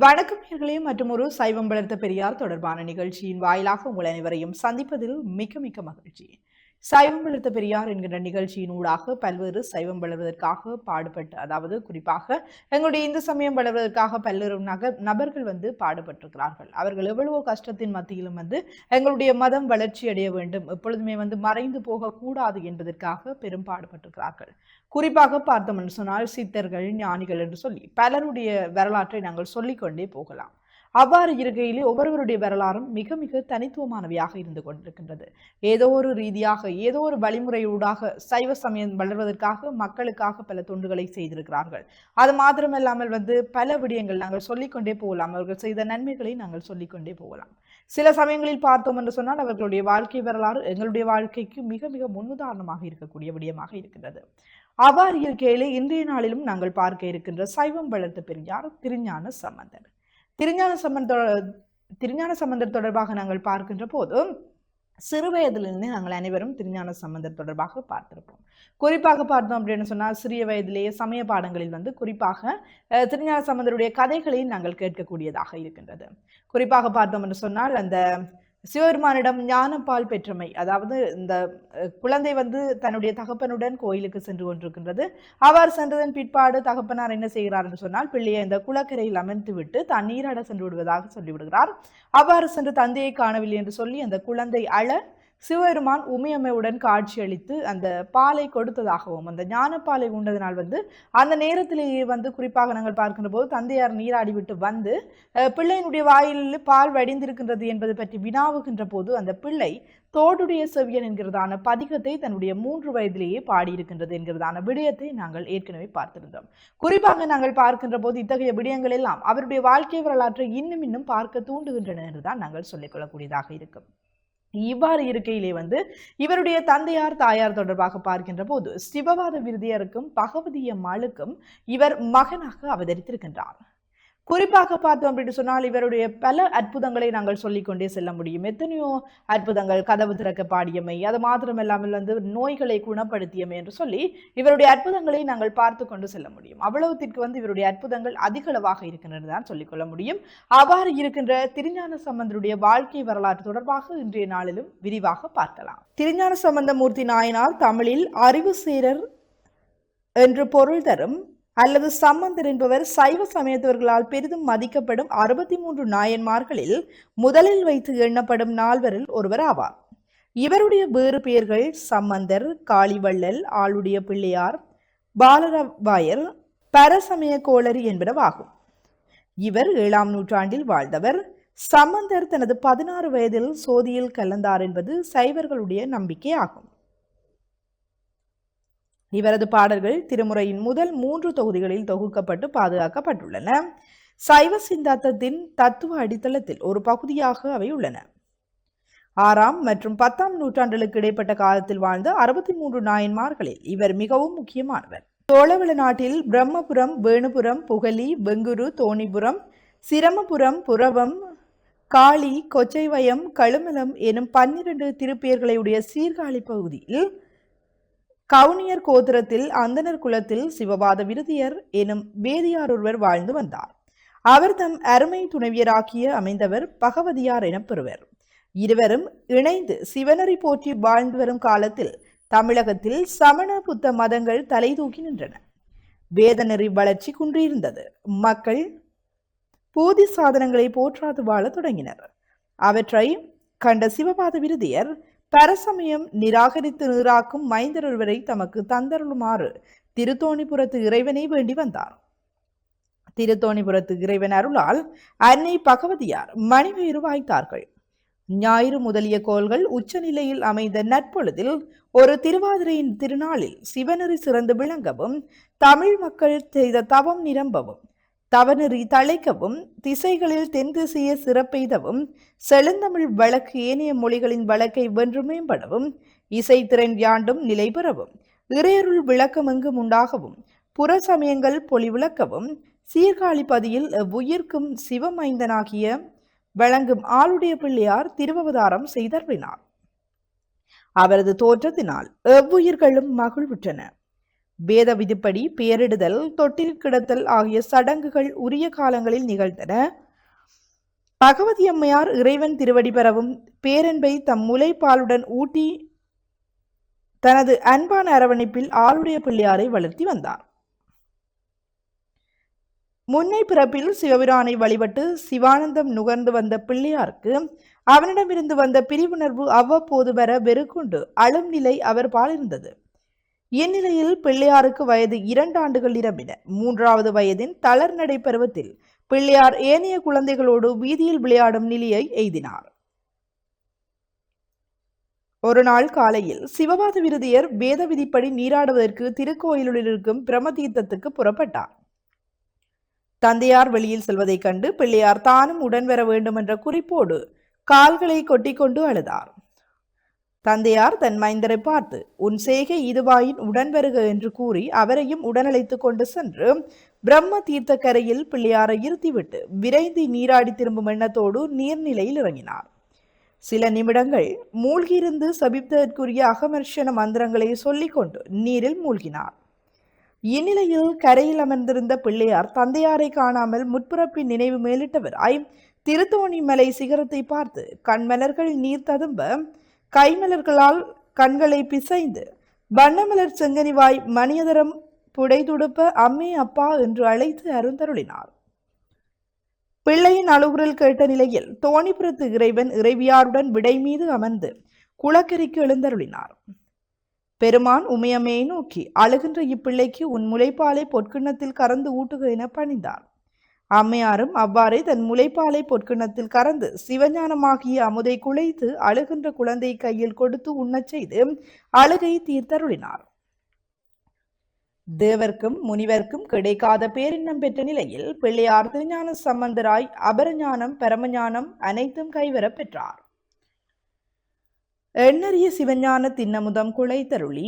வணக்கம் நேயர்களே, மற்றும் ஒரு சைவம் வளர்த்த பெரியார் தொடர்பான நிகழ்ச்சியின் வாயிலாக உங்கள் அனைவரையும் சந்திப்பதில் மிக்க மிக்க மகிழ்ச்சி. சைவம் வளர்த்த பெரியார் என்கின்ற நிகழ்ச்சியின் ஊடாக பல்வேறு சைவம் வளர்வதற்காக பாடுபட்டு, அதாவது குறிப்பாக எங்களுடைய இந்து சமயம் வளர்வதற்காக பல்வேறு நபர்கள் பாடுபட்டிருக்கிறார்கள். அவர்கள் எவ்வளவோ கஷ்டத்தின் மத்தியிலும் எங்களுடைய மதம் வளர்ச்சி அடைய வேண்டும், எப்பொழுதுமே மறைந்து போகக்கூடாது என்பதற்காக பெரும் பாடுபட்டிருக்கிறார்கள். குறிப்பாக பார்த்தோம் என்று சொன்னால் சித்தர்கள், ஞானிகள் என்று சொல்லி பலருடைய வரலாற்றை நாங்கள் சொல்லிக்கொண்டே போகலாம். அவ்வாறு இருக்கையிலே ஒவ்வொருவருடைய வரலாறும் மிக மிக தனித்துவமானவையாக இருந்து கொண்டிருக்கின்றது. ஏதோ ஒரு ரீதியாக, ஏதோ ஒரு வழிமுறையூடாக சைவ சமயம் வளர்வதற்காக மக்களுக்காக பல தொண்டுகளை செய்திருக்கிறார்கள். அது மாத்திரமல்லாமல் பல விடயங்கள் நாங்கள் சொல்லிக்கொண்டே போகலாம். அவர்கள் செய்த நன்மைகளை நாங்கள் சொல்லிக்கொண்டே போகலாம். சில சமயங்களில் பார்த்தோம் என்று சொன்னால் அவர்களுடைய வாழ்க்கை வரலாறு எங்களுடைய வாழ்க்கைக்கு மிக மிக முன்னுதாரணமாக இருக்கக்கூடிய விடயமாக இருக்கின்றது. அவ்வாறு இருக்கையிலே இன்றைய நாளிலும் நாங்கள் பார்க்க இருக்கின்ற சைவம் வளர்த்த பெரியார் திருஞான சம்பந்தர். திருஞான சம்பந்தர் தொடர்பாக நாங்கள் பார்க்கின்ற போது சிறு வயதிலிருந்து நாங்கள் அனைவரும் திருஞான சம்பந்தர் தொடர்பாக பார்த்திருப்போம். குறிப்பாக பார்த்தோம் அப்படின்னு சொன்னால் சிறிய வயதிலேயே சமய பாடங்களில் குறிப்பாக திருஞான சம்பந்தருடைய கதைகளை நாங்கள் கேட்கக்கூடியதாக இருக்கின்றது. குறிப்பாக பார்த்தோம் என்று சொன்னால் அந்த சிவபெருமானிடம் ஞானப்பால் பெற்றமை, அதாவது இந்த குழந்தை தன்னுடைய தகப்பனுடன் கோயிலுக்கு சென்று கொண்டிருக்கின்றது. அவர் சென்றதன் பிற்பாடு தகப்பனார் என்ன செய்கிறார் என்று சொன்னால் பிள்ளையை இந்த குளக்கரையில் அமர்த்து விட்டு தான் நீராட சென்று விடுவதாக சொல்லிவிடுகிறார். அவ்வாறு சென்று தந்தையை காணவில்லை என்று சொல்லி அந்த குழந்தை அழ சிவபெருமான் உமையம்மையுடன் காட்சி அளித்து அந்த பாலை கொடுத்ததாகவும், அந்த ஞானப்பாலை உண்டதனால் அந்த நேரத்திலேயே குறிப்பாக நாங்கள் பார்க்கின்ற போது தந்தையார் நீராடி விட்டு பிள்ளையினுடைய வாயில் பால் வடிந்திருக்கின்றது என்பது பற்றி வினாவுகின்ற போது அந்த பிள்ளை தோடுடைய செவியன் என்கிறதான பதிகத்தை தன்னுடைய 3 வயதிலேயே பாடியிருக்கின்றது என்கிறதான விடயத்தை நாங்கள் ஏற்கனவே பார்த்திருந்தோம். குறிப்பாக நாங்கள் பார்க்கின்ற போது இத்தகைய விடயங்கள் எல்லாம் அவருடைய வாழ்க்கை வரலாற்றை இன்னும் பார்க்க தூண்டுகின்றன என்றுதான் நாங்கள் சொல்லிக்கொள்ளக்கூடியதாக இருக்கும். இவ்வாறு இருக்கையிலே இவருடைய தந்தையார் தாயார் தொடர்பாக பார்க்கின்ற போது சிவவாத விருதியருக்கும் பகவதி அம்மாளுக்கும் இவர் மகனாக அவதரித்திருக்கின்றார். குறிப்பாக பார்த்தோம் அப்படின்னு சொன்னால் இவருடைய பல அற்புதங்களை நாங்கள் சொல்லிக்கொண்டே செல்ல முடியும். எத்தனையோ அற்புதங்கள், கதவு திறக்க பாடியமை, அது மாத்திரமில்லாமல் நோய்களை குணப்படுத்தியமை என்று சொல்லி இவருடைய அற்புதங்களை நாங்கள் பார்த்து கொண்டு செல்ல முடியும். அவ்வளவுத்திற்கு இவருடைய அற்புதங்கள் அதிகளவாக இருக்கின்றது தான் சொல்லிக்கொள்ள முடியும். அவ்வாறு இருக்கின்ற திருஞான சம்பந்தருடைய வாழ்க்கை வரலாற்று தொடர்பாக இன்றைய நாளிலும் விரிவாக பார்க்கலாம். திருஞான சம்பந்தமூர்த்தி நாயனார் தமிழில் அறிவு சேரர் என்று பொருள் தரும் அல்லது சம்பந்தர் என்பவர் சைவ சமயத்தவர்களால் பெரிதும் மதிக்கப்படும் 63 நாயன்மார்களில் முதலில் வைத்து எண்ணப்படும் 4 ஒருவர் ஆவார். இவருடைய வேறு பெயர்கள் சம்பந்தர், காளிவள்ளல், ஆளுடைய பிள்ளையார், பாலராவாயர், பரசமய கோளரி என்பனவாகும். இவர் 7ஆம் நூற்றாண்டில் வாழ்ந்தவர். சம்பந்தர் தனது 16 வயதில் சோதியில் கலந்தார் என்பது சைவர்களுடைய நம்பிக்கை ஆகும். இவரது பாடல்கள் திருமுறையின் முதல் 3 தொகுதிகளில் தொகுக்கப்பட்டு பாதுகாக்கப்பட்டுள்ளன. சைவ சித்தாந்தத்தின் தத்துவ அடித்தளத்தில் ஒரு பகுதியாக அவை உள்ளன. 6ஆம் மற்றும் 10ஆம் நூற்றாண்டுகளுக்கு இடைப்பட்ட காலத்தில் வாழ்ந்த 63 நாயன்மார்களில் இவர் மிகவும் முக்கியமானவர். சோழவள நாட்டில் பிரம்மபுரம், வேணுபுரம், புகலி, வெங்குரு, தோணிபுரம், சிரமபுரம், புரவம், காளி, கொச்சைவயம், கழுமலம் எனும் 12 திருப்பெயர்களையுடைய சீர்காழி பகுதியில் கவுனியர் கோத்திரத்தில் அந்தனர் குலத்தில் சிவபாத விருதியர் எனும் வேதியார் ஒருவர் வாழ்ந்து வந்தார். அவர் தம் அருமை துணைவியராக்கிய அமைந்தவர் பகவதியார் எனப்பெறுவர். இருவரும் இணைந்து சிவனரி போற்றி வாழ்ந்து வரும் காலத்தில் தமிழகத்தில் சமண புத்த மதங்கள் தலை தூக்கி நின்றன. வேதநெறி வளர்ச்சி குன்றியிருந்தது. மக்கள் போதி சாதனங்களை போற்றாது வாழ தொடங்கினர். அவற்றை கண்ட சிவபாத விருதியர் பரசமயம் நிராகரித்து நீராக்கும் மைந்தர் ஒருவரை தமக்கு தந்தருளுமாறு திருத்தோணிபுரத்து இறைவனை வேண்டி வந்தார். திருத்தோணிபுரத்து இறைவன் அருளால் அன்னை பகவதியார் மணிவேறு வாய்த்தார்கள். ஞாயிறு முதலிய கோள்கள் உச்சநிலையில் அமைந்த நற்பொழுதில் ஒரு திருவாதிரையின் திருநாளில் சிவனெறி சிறந்து விளங்கவும், தமிழ் மக்கள் செய்த தவம் நிரம்பவும், தவநெறி தழைக்கவும், திசைகளில் தென் திசையை சிறப்பெய்தவும், செழுந்தமிழ் வழக்கு ஏனைய மொழிகளின் வழக்கை வென்று மேம்படவும், இசை திறன் யாண்டும் நிலை பெறவும், இறையருள் விளக்கம் எங்கும் உண்டாகவும், புற சமயங்கள் பொலிவிளக்கவும், சீர்காழிப்பதியில் எவ்வுயிர்க்கும் சிவமைந்தனாகிய வழங்கும் ஆளுடைய பிள்ளையார் திருவவதாரம் செய்தருளினார். அவரது தோற்றத்தினால் எவ்வுயிர்களும் மகிழ்வுற்றன. வேத விதிப்படி பெயரிடுதல், தொட்டில் கிடத்தல் ஆகிய சடங்குகள் உரிய காலங்களில் நிகழ்ந்தன. பகவதி அம்மையார் இறைவன் திருவடி பெறவும் பேரன்பை தம் முலைப்பாலுடன் ஊட்டி தனது அன்பான அரவணைப்பில் ஆளுடைய பிள்ளையாரை வளர்த்தி வந்தார். முன்னை பிறப்பில் சிவபிரானை வழிபட்டு சிவானந்தம் நுகர்ந்து வந்த பிள்ளையாருக்கு அவனிடமிருந்து வந்த பிரிவுணர்வு அவ்வப்போது வர வெறுக்கொண்டு அழும் நிலை அவர் பாலிருந்தது. இந்நிலையில் பிள்ளையாருக்கு வயது 2 ஆண்டுகள் நிரம்பின. 3வது வயதின் தளர்நடை பருவத்தில் பிள்ளையார் ஏனைய குழந்தைகளோடு வீதியில் விளையாடும் நிலையை எய்தினார். ஒரு நாள் காலையில் சிவபாத விருதியர் வேத விதிப்படி நீராடுவதற்கு திருக்கோயிலுள் இருக்கும் பிரமதீர்த்தத்துக்கு புறப்பட்டார். தந்தையார் வெளியில் செல்வதைக் கண்டு பிள்ளையார் தானும் உடன் வர வேண்டும் என்ற குறிப்போடு கால்களை கொட்டிக்கொண்டு அழுதார். தந்தையார் தன் மைந்தரை பார்த்து, உன் செய்கை இதுவாயின் உடன் வருக என்று கூறி அவரையும் உடனழைத்துக் கொண்டு சென்று பிரம்ம தீர்த்த கரையில் பிள்ளையாரை இருத்திவிட்டு விரைந்து நீராடி திரும்பும் எண்ணத்தோடு நீர்நிலையில் இறங்கினார். சில நிமிடங்கள் மூழ்கியிருந்து சபித்ததற்குரிய அகமர்ஷன மந்திரங்களை சொல்லிக்கொண்டு நீரில் மூழ்கினார். இந்நிலையில் கரையில் அமர்ந்திருந்த பிள்ளையார் தந்தையாரை காணாமல் முற்பிறப்பின் நினைவு மேலிட்டவராய் திருத்தோணி மலை சிகரத்தை பார்த்து கண்மலர்கள் நீர் ததும்ப கைமலர்களால் கண்களை பிசைந்து வண்ணமலர் செங்கனிவாய் மணியதரம் புடைதுடுப்ப அம்மே அப்பா என்று அழைத்து அருந்தருளினார். பிள்ளையின் அழுகுரல் கேட்ட நிலையில் தோணிபுரத்து இறைவன் இறைவியாருடன் விடை மீது அமர்ந்து குளக்கரைக்கு எழுந்தருளினார். பெருமான் உமையம்மையை நோக்கி, அழுகின்ற இப்பிள்ளைக்கு உன் முளைப்பாலை பொற்கிண்ணத்தில் கறந்து ஊட்டுக என பணிந்தார். அம்மையாரும் அவ்வாறே தன் முளைப்பாலை பொற்கிண்ணத்தில் கறந்து சிவஞானமாகிய அமுதை குழைத்து அழுகின்ற குழந்தை கையில் கொடுத்து உண்ணச் செய்து அழுகை தீர்த்தருளினார். தேவர்க்கும் முனிவர்க்கும் கிடைக்காத பேரின்னம் பெற்ற நிலையில் பிள்ளையார் திருஞான சம்பந்தராய் அபரஞானம் பரமஞானம் அனைத்தும் கைவர பெற்றார். எண்ணறிய சிவஞான தின்னமுதம் குழைத்தருளி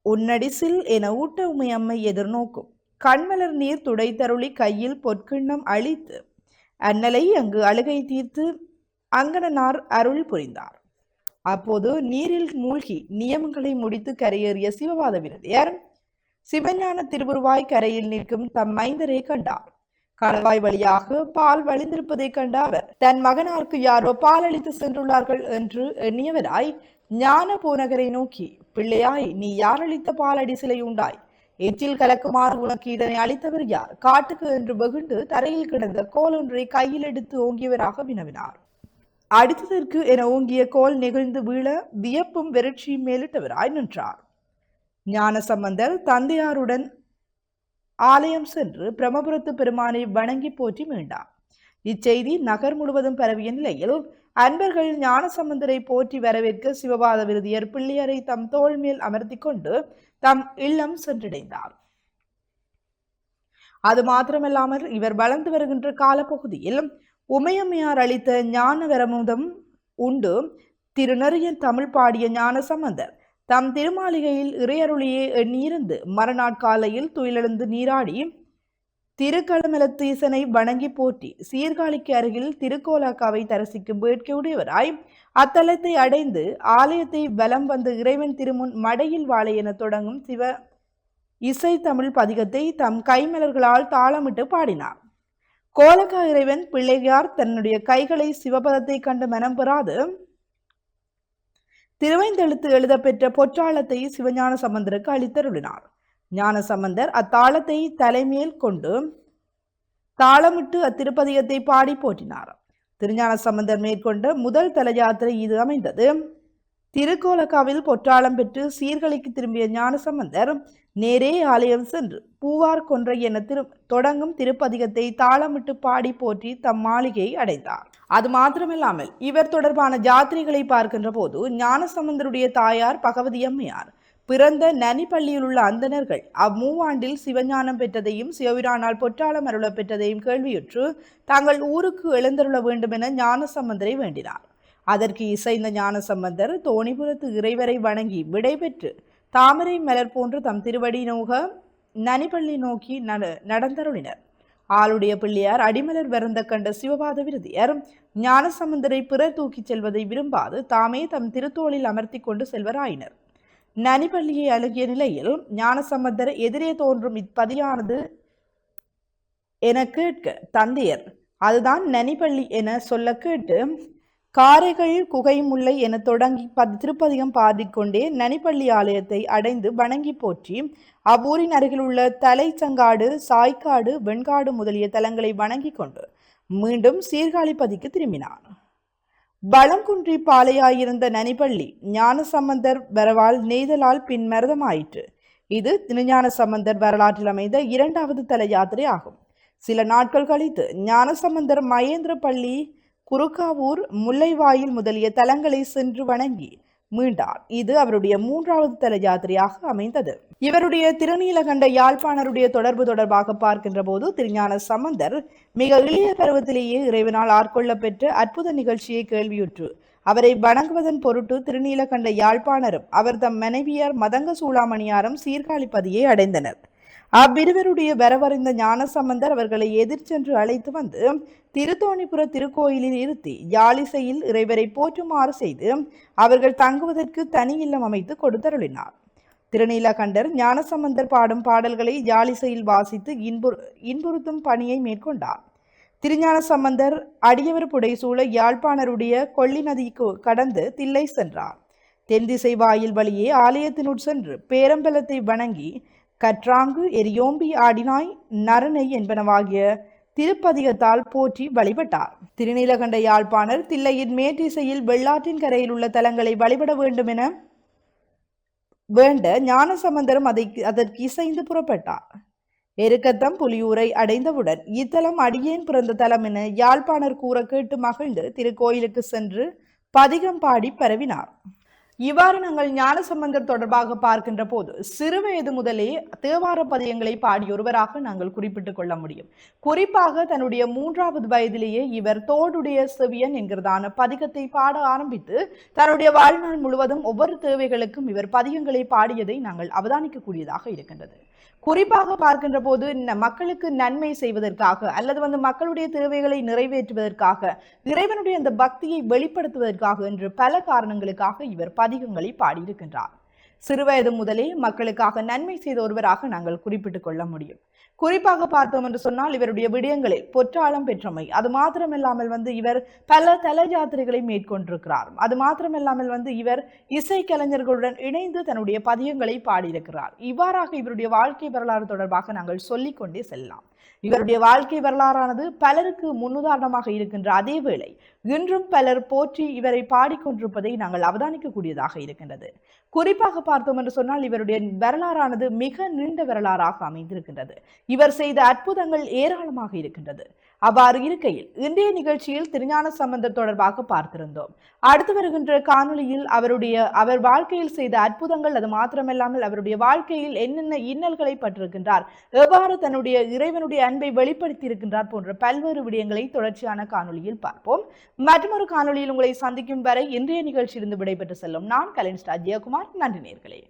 உன்னடிசில் என ஊட்ட உமையம்மை எதிர்நோக்கும் கண்மலர் நீர் துடைத்தருளி கையில் பொற்கிண்ணம் அழித்து அன்னலை அங்கு அழுகை தீர்த்து அங்கணனார் அருள் புரிந்தார். அப்போது நீரில் மூழ்கி நியமங்களை முடித்து கரையேறிய சிவபாத விருதியர் சிவஞான திருவுருவாய் கரையில் நிற்கும் தம் மைந்தரை கண்டார். கணவாய் வழியாக பால் வழிந்திருப்பதை கண்ட அவர் தன் மகனாருக்கு யாரோ பால் அளித்து சென்றுள்ளார்கள் என்று எண்ணியவராய் ஞான பூநகரை நோக்கி, பிள்ளையாய், நீ யார் அளித்த பாலடி சிலை உண்டாய்? எச்சில் கலக்குமாறு உனக்கு இதனை அளித்தவர் யார்? காட்டுக்கு என்று வெகுண்டு தரையில் கிடந்த கோல் ஒன்றை கையில் எடுத்து ஓங்கியவராக வினவினார். அடித்ததற்கு என ஓங்கிய கோல் நெகிழ்ந்து வீழ வியப்பும் வெறிச்சியும் மேலிட்டவராய் நின்றார். ஞான சம்பந்தர் தந்தையாருடன் ஆலயம் சென்று பிரம்மபுரத்து பெருமானை வணங்கி போற்றி மீண்டார். இச்செய்தி நகர் முழுவதும் பரவிய நிலையில் அன்பர்கள் ஞான சம்பந்தரை போற்றி வரவேற்க சிவபாத விருதியர் பிள்ளையரை தம் தோள் மேல் அமர்த்தி கொண்டு தம் இல்லம் சென்றடைந்தார். அது மாத்திரமல்லாமல் இவர் வளர்ந்து வருகின்ற காலப்பகுதியில் உமையம்மையார் அளித்த ஞான வரமுதம் உண்டு திருநெறியன் தமிழ் பாடிய ஞான சம்பந்தர் தம் திருமாளிகையில் இறையருளியே எண்ணியிருந்து மறுநாட்காலையில் துயிலெழுந்து நீராடி திருக்களமலத்தீசனை வணங்கி போற்றி சீர்காழிக்கு அருகில் திருக்கோலாக்காவை தரிசிக்கும் வேட்கையுடையவராய் அத்தலத்தை அடைந்து ஆலயத்தை வலம் வந்து இறைவன் திருமுன் மடையில் வாழை என தொடங்கும் சிவ இசை தமிழ் பதிகத்தை தம் கைமலர்களால் தாளமிட்டு பாடினார். கோலக்கா இறைவன் பிள்ளையார் தன்னுடைய கைகளை சிவபதத்தை கண்டு மனம் பெறாது திருவைந்தெழுத்து எழுத பெற்ற பொற்றாளத்தை சிவஞான சம்பந்தருக்கு அளித்தருளினார். ஞான சம்பந்தர் அத்தாளத்தை தலைமேல் கொண்டு தாளமிட்டு அத்திருப்பதிகத்தை பாடி போற்றினார். திருஞான சம்பந்தர் மேற்கொண்ட முதல் தல யாத்திரை இது அமைந்தது. திருக்கோலக்காவில் பொற்றாளம் பெற்று சீர்காழிக்கு திரும்பிய ஞான சம்பந்தர் நேரே ஆலயம் சென்று பூவார் கொன்றை என தொடங்கும் திருப்பதிகத்தை தாளமிட்டு பாடி போற்றி தம் மாளிகையை அடைந்தார். அது மாத்திரமில்லாமல் இவர் தொடர்பான ஜாத்திரைகளை பார்க்கின்ற போது ஞான சம்பந்தருடைய தாயார் பகவதி அம்மையார் பிறந்த நனிப்பள்ளியில் உள்ள அந்தணர்கள் அம்மூவாண்டில் சிவஞானம் பெற்றதையும் சிவபிரானால் பொற்றாளம் அருள பெற்றதையும் கேள்வியுற்று தாங்கள் ஊருக்கு எழுந்தருள வேண்டும் என ஞான சம்பந்தரை வேண்டினார். அதற்கு இசைந்த ஞான சம்பந்தர் தோணிபுரத்து இறைவரை வணங்கி விடை பெற்று தாமரை மலர் போன்று தம் திருவடி நோக நனிப்பள்ளி நோக்கி நடந்தருளினர். ஆளுடைய பிள்ளையார் அடிமலர் வருந்த கண்ட சிவபாத விருதியர் ஞான சம்பந்தரை பிறர் தூக்கிச் செல்வதை விரும்பாது தாமே தம் திருத்தோளில் அமர்த்தி கொண்டு செல்வராயினர். நனிப்பள்ளியை அணுகிய நிலையில் ஞானசம்பந்தர் எதிரே தோன்றும் இப்பதியானது என கேட்க தந்தையர் அதுதான் நனிப்பள்ளி என சொல்ல கேட்டு காரைகள் குகை முல்லை என தொடங்கி திருப்பதிகம் பாடிக்கொண்டே நனிப்பள்ளி ஆலயத்தை அடைந்து வணங்கி போற்றி அவ்வூரின் அருகில் உள்ள தலைச்சங்காடு சாய்க்காடு வெண்காடு முதலிய தலங்களை வணங்கி கொண்டு மீண்டும் சீர்காழிப்பதிக்கு திரும்பினார். பலம் குன்றி பாலையாயிருந்த நனிப்பள்ளி ஞானசம்பந்தர் வரவால் நெய்தலால் பின் மருதமாயிற்று. இது திருஞான சம்பந்தர் வரலாற்றில் அமைந்த இரண்டாவது தல யாத்திரை ஆகும். சில நாட்கள் கழித்து ஞானசம்பந்தர் மகேந்திரப்பள்ளி குறுக்காவூர் முல்லைவாயில் முதலிய தலங்களை சென்று வணங்கி மீண்டார். இது அவருடைய மூன்றாவது தல யாத்திரையாக அமைந்தது. இவருடைய திருநீலகண்ட யாழ்ப்பாணருடைய தொடர்பு தொடர்பாக பார்க்கின்ற போது திருஞான சம்பந்தர் மிக எளிய பருவத்திலேயே இறைவனால் ஆட்கொள்ள பெற்ற அற்புத நிகழ்ச்சியை கேள்வியுற்று அவரை வணங்குவதன் பொருட்டு திருநீலகண்ட யாழ்ப்பாணரும் அவர் தம் மனைவியார் மதங்க சூளாமணியாரும் சீர்காழிப்பதியை அடைந்தனர். அவ்விருவருடைய வரவறிந்த ஞானசம்பந்தர் அவர்களை எதிர்ச்சென்று அழைத்து வந்து திருத்தோணிபுர திருக்கோயிலில் இருத்தி யாழிசையில் இறைவரை போற்றுமாறு செய்து அவர்கள் தங்குவதற்கு தனி இல்லம் அமைத்து கொடுத்தருளினார். திருநீலகண்டர் ஞானசம்பந்தர் பாடும் பாடல்களை யாழிசையில் வாசித்து இன்புறுத்தும் பணியை மேற்கொண்டார். திருஞான சம்பந்தர் அடியவர் புடைசூழ யாழ்ப்பாணருடைய கொள்ளி நதி கடந்து தில்லை சென்றார். தென்திசை வாயில் வழியே ஆலயத்தினுள் சென்று பேரம்பலத்தை வணங்கி கற்றாங்கு எரியோம்பி ஆடினாய் நரனை என்பனவாகிய திருப்பதிகத்தால் போற்றி வழிபட்டார். திருநீலகண்ட யாழ்ப்பாணர் தில்லையின் மேற்றிசையில் வெள்ளாற்றின் கரையில் உள்ள தலங்களை வழிபட வேண்டும் என வேண்ட ஞானசம்பந்தரும் அதற்கு இசைந்து புறப்பட்டார். எருக்கத்தம் புலியூரை அடைந்தவுடன் இத்தலம் அடியேன் பிறந்த தலம் என யாழ்ப்பாணர் கூற கேட்டு மகிழ்ந்து திருக்கோயிலுக்கு சென்று பதிகம் பாடி பரவினார். இவ்வாறு நாங்கள் ஞானசம்பந்தர் தொடர்பாக பார்க்கின்ற போது சிறுவயது முதலே தேவார பதியங்களை பாடிய ஒருவராக நாங்கள் குறிப்பிட்டுக் கொள்ள முடியும். குறிப்பாக தன்னுடைய 3வது வயதிலேயே இவர் தோடுடைய செவியன் என்கிறதான பதிகத்தை பாட ஆரம்பித்து தன்னுடைய வாழ்நாள் முழுவதும் ஒவ்வொரு தேவைகளுக்கும் இவர் பதியங்களை பாடியதை நாங்கள் அவதானிக்கக்கூடியதாக இருக்கின்றது. குறிப்பாக பார்க்கின்ற போது மக்களுக்கு நன்மை செய்வதற்காக அல்லது மக்களுடைய தேவைகளை நிறைவேற்றுவதற்காக இறைவனுடைய அந்த பக்தியை வெளிப்படுத்துவதற்காக என்று பல காரணங்களுக்காக இவர் பதிகங்களை பாடியிருக்கின்றார். சிறுவயது முதலே மக்களுக்காக நன்மை செய்த ஒருவராக நாங்கள் குறிப்பிட்டுக் கொள்ள முடியும். குறிப்பாக பார்த்தோம் என்று சொன்னால் இவருடைய விடயங்களில் பொற்றாளம் பெற்றமை, அது மாத்திரமில்லாமல் இவர் பல தல யாத்திரைகளை மேற்கொண்டிருக்கிறார். அது மாத்திரமில்லாமல் இவர் இசை கலைஞர்களுடன் இணைந்து தன்னுடைய பதியங்களை பாடியிருக்கிறார். இவ்வாறாக இவருடைய வாழ்க்கை வரலாறு தொடர்பாக நாங்கள் சொல்லிக்கொண்டே செல்லலாம். இவருடைய வாழ்க்கை வரலாறானது பலருக்கு முன்னுதாரணமாக இருக்கின்ற அதே வேளை இன்றும் பலர் போற்றி இவரை பாடிக்கொண்டிருப்பதை நாங்கள் அவதானிக்கக்கூடியதாக இருக்கின்றது. குறிப்பாக பார்த்தோம் என்று சொன்னால் இவருடைய வரலாறானது மிக நீண்ட வரலாறாக அமைந்திருக்கின்றது. இவர் செய்த அற்புதங்கள் ஏராளமாக இருக்கின்றது. அவ்வாறு இருக்கையில் இன்றைய நிகழ்ச்சியில் திருஞான சம்பந்தர் தொடர்பாக பார்த்திருந்தோம். அடுத்து வருகின்ற காணொலியில் அவர் வாழ்க்கையில் செய்த அற்புதங்கள், அது மாத்திரமல்லாமல் அவருடைய வாழ்க்கையில் என்னென்ன இன்னல்களை பட்டிருக்கின்றார், எவ்வாறு தன்னுடைய இறைவனுடைய அன்பை வெளிப்படுத்தி இருக்கின்றார் போன்ற பல்வேறு விடயங்களை தொடர்ச்சியான காணொலியில் பார்ப்போம். மற்றொரு காணொலியில் உங்களை சந்திக்கும் வரை இன்றைய நிகழ்ச்சியிலிருந்து விடைபெற்று செல்லும் நான் கலைஞர் ஜெயக்குமார். நன்றி நேயர்களே.